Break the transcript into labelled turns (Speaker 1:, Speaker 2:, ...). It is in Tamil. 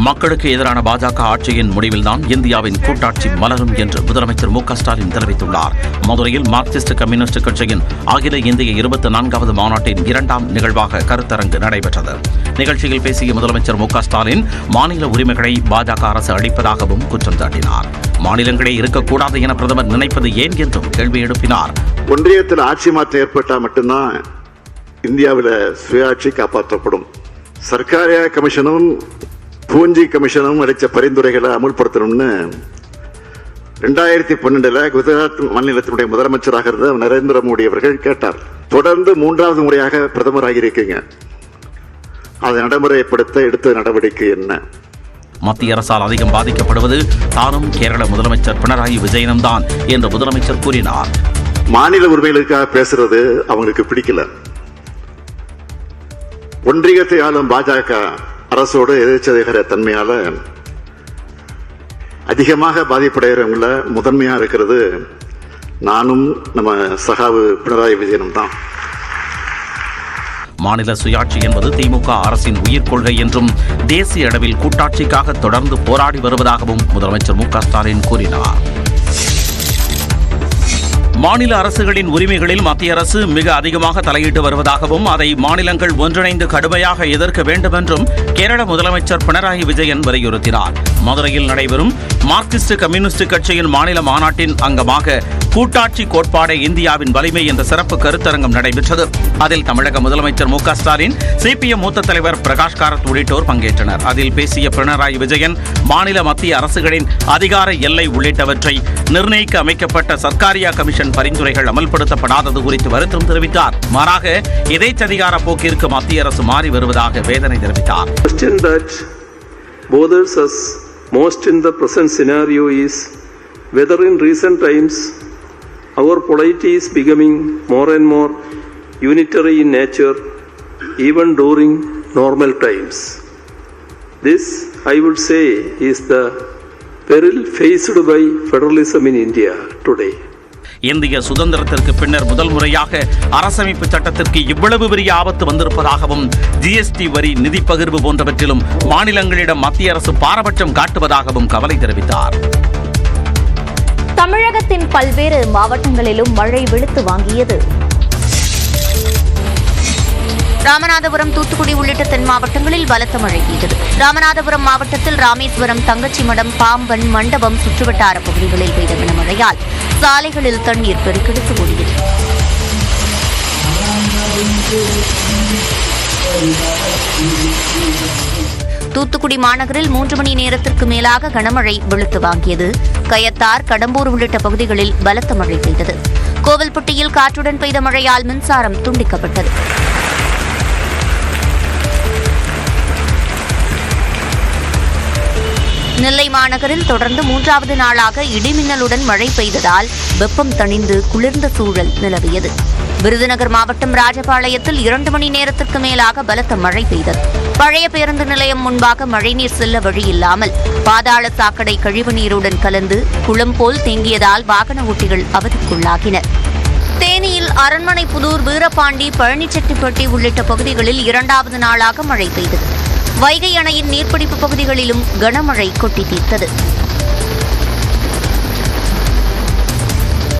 Speaker 1: மக்களுக்கு எதிரான பாஜக ஆட்சியின் முடிவில்தான் இந்தியாவின் கூட்டாட்சி மலரும் என்று முதலமைச்சர் மு.க. ஸ்டாலின் தெரிவித்துள்ளார். மதுரையில் மார்க்சிஸ்ட் கம்யூனிஸ்ட் கட்சியின் அகில இந்திய 24வது மாநாட்டின் 2ஆம் நிகழ்வாக கருத்தரங்கு நடைபெற்றது. நிகழ்ச்சியில் பேசிய முதலமைச்சர் மு.க. ஸ்டாலின் மாநில உரிமைகளை பாஜக அரசு அளிப்பதாகவும் குற்றம் சாட்டினார். மாநிலங்களே இருக்கக்கூடாது என பிரதமர் நினைப்பது ஏன் என்றும் கேள்வி எழுப்பினார்.
Speaker 2: ஒன்றியத்தில் ஆட்சி மாற்றம் ஏற்பட்டால் மட்டும்தான் இந்தியாவில் சுயாட்சி காப்பாற்றப்படும். சர்க்காரியா கமிஷனும் பூஞ்சி கமிஷனும் அளித்த பரிந்துரைகளை அமுல்படுத்தணும்னு 2012 குஜராத் மாநிலத்தினுடைய முதலமைச்சராக இருந்த நரேந்திர மோடி அவர்கள் கேட்டார். தொடர்ந்து 3வது முறையாக பிரதமராக இருக்கீங்க, அதை நடைமுறைப்படுத்த எடுத்த நடவடிக்கை என்ன?
Speaker 1: மத்திய அரசால் அதிகம் பாதிக்கப்படுவது தானும் கேரள முதலமைச்சர் பினராயி விஜயனும் தான் என்று முதலமைச்சர் கூறினார்.
Speaker 2: மாநில உரிமைகளுக்காக பேசுறது அவங்களுக்கு பிடிக்கல. ஒன்றியத்தை ஆளும் பாஜக அரசோடு எதிர்ச்சதிகிற தன்மையால அதிகமாக பாதிப்படைகிறவங்கள முதன்மையா இருக்கிறது நானும் நம்ம சகாவு பினராயி விஜயனும் தான்.
Speaker 1: மாநில சுயாட்சி என்பது திமுக அரசின் உயிர் கொள்கை என்றும் தேசிய அளவில் கூட்டாட்சிக்காக தொடர்ந்து போராடி வருவதாகவும் முதலமைச்சர் மு.க. ஸ்டாலின் கூறினார். மாநில அரசுகளின் உரிமைகளில் மத்திய அரசு மிக அதிகமாக தலையிட்டு வருவதாகவும் அதை மாநிலங்கள் ஒன்றிணைந்து கடுமையாக எதிர்க்க வேண்டும் என்றும் கேரள முதலமைச்சர் பினராயி விஜயன் வலியுறுத்தினார். மதுரையில் நடைபெறும் மார்க்சிஸ்ட் கம்யூனிஸ்ட் கட்சியின் மாநில மாநாட்டின் அங்கமாக கூட்டாட்சி கோட்பாடே இந்தியாவின் வலிமை என்ற சிறப்பு கருத்தரங்கம் நடைபெற்றது. அதில் தமிழக முதலமைச்சர் மு.க. ஸ்டாலின், சிபிஎம் மூத்த தலைவர் பிரகாஷ் காரத் உள்ளிட்டோர் பங்கேற்றனர். அதில் பேசிய பினராயி விஜயன் மாநில மத்திய அரசுகளின் அதிகார எல்லை உள்ளிட்டவற்றை நிர்ணயிக்க அமைக்கப்பட்ட சர்க்காரியா கமிஷன் பரிந்துரைகள் அமல்படுத்தப்படாதது குறித்து வருத்தம் தெரிவித்தார். மாறாக எதேச்சதிகார போக்கிற்கு மத்திய அரசு மாறி வருவதாக வேதனை தெரிவித்தார்.
Speaker 3: Most in the present scenario is whether in recent times our polity is becoming more and more unitary in nature even during normal times. This, I would say, is the peril faced by federalism in India today.
Speaker 1: இந்திய சுதந்திரத்திற்கு பின்னர் முதல் முறையாக அரசமைப்பு சட்டத்திற்கு இவ்வளவு பெரிய ஆபத்து வந்திருப்பதாகவும் ஜிஎஸ்டி வரி, நிதி பகிர்வு போன்றவற்றிலும் மாநிலங்களிடம் மத்திய அரசு பாரபட்சம் காட்டுவதாகவும் கவலை தெரிவித்தார்.
Speaker 4: தமிழகத்தின் பல்வேறு மாவட்டங்களிலும் மழை வெளுத்து வாங்கியது. ராமநாதபுரம், தூத்துக்குடி உள்ளிட்ட தென் மாவட்டங்களில் பலத்த மழை பெய்தது. ராமநாதபுரம் மாவட்டத்தில் ராமேஸ்வரம், தங்கச்சிமடம், பாம்பன், மண்டபம் சுற்றுவட்டார பகுதிகளில் பெய்த கனமழையால் சாலைகளில் தண்ணீர் பெருக்கெடுத்து ஓடியது. தூத்துக்குடி மாநகரில் 3 மணி நேரத்திற்கு மேலாக கனமழை வெளுத்து வாங்கியது. கயத்தார், கடம்பூர் உள்ளிட்ட பகுதிகளில் பலத்த மழை பெய்தது. கோவில்பட்டியில் காற்றுடன் பெய்த மழையால் மின்சாரம் துண்டிக்கப்பட்டது. நெல்லை மாநகரில் தொடர்ந்து 3வது நாளாக இடிமின்னலுடன் மழை பெய்ததால் வெப்பம் தணிந்து குளிர்ந்த சூழல் நிலவியது. விருதுநகர் மாவட்டம் ராஜபாளையத்தில் 2 மணி நேரத்திற்கு மேலாக பலத்த மழை பெய்தது. பழைய பேருந்து நிலையம் முன்பாக மழைநீர் செல்ல வழி இல்லாமல் பாதாள சாக்கடை கழிவு நீருடன் கலந்து குளம் போல் தேங்கியதால் வாகன ஓட்டிகள் அவதிக்குள்ளாகினர். தேனியில் அரண்மனை புதூர், வீரபாண்டி, பழனிச்செட்டிப்பட்டி உள்ளிட்ட பகுதிகளில் 2வது நாளாக மழை பெய்தது. வைகை அணையின் நீர்பிடிப்பு பகுதிகளிலும் கனமழை கொட்டி தீர்த்தது.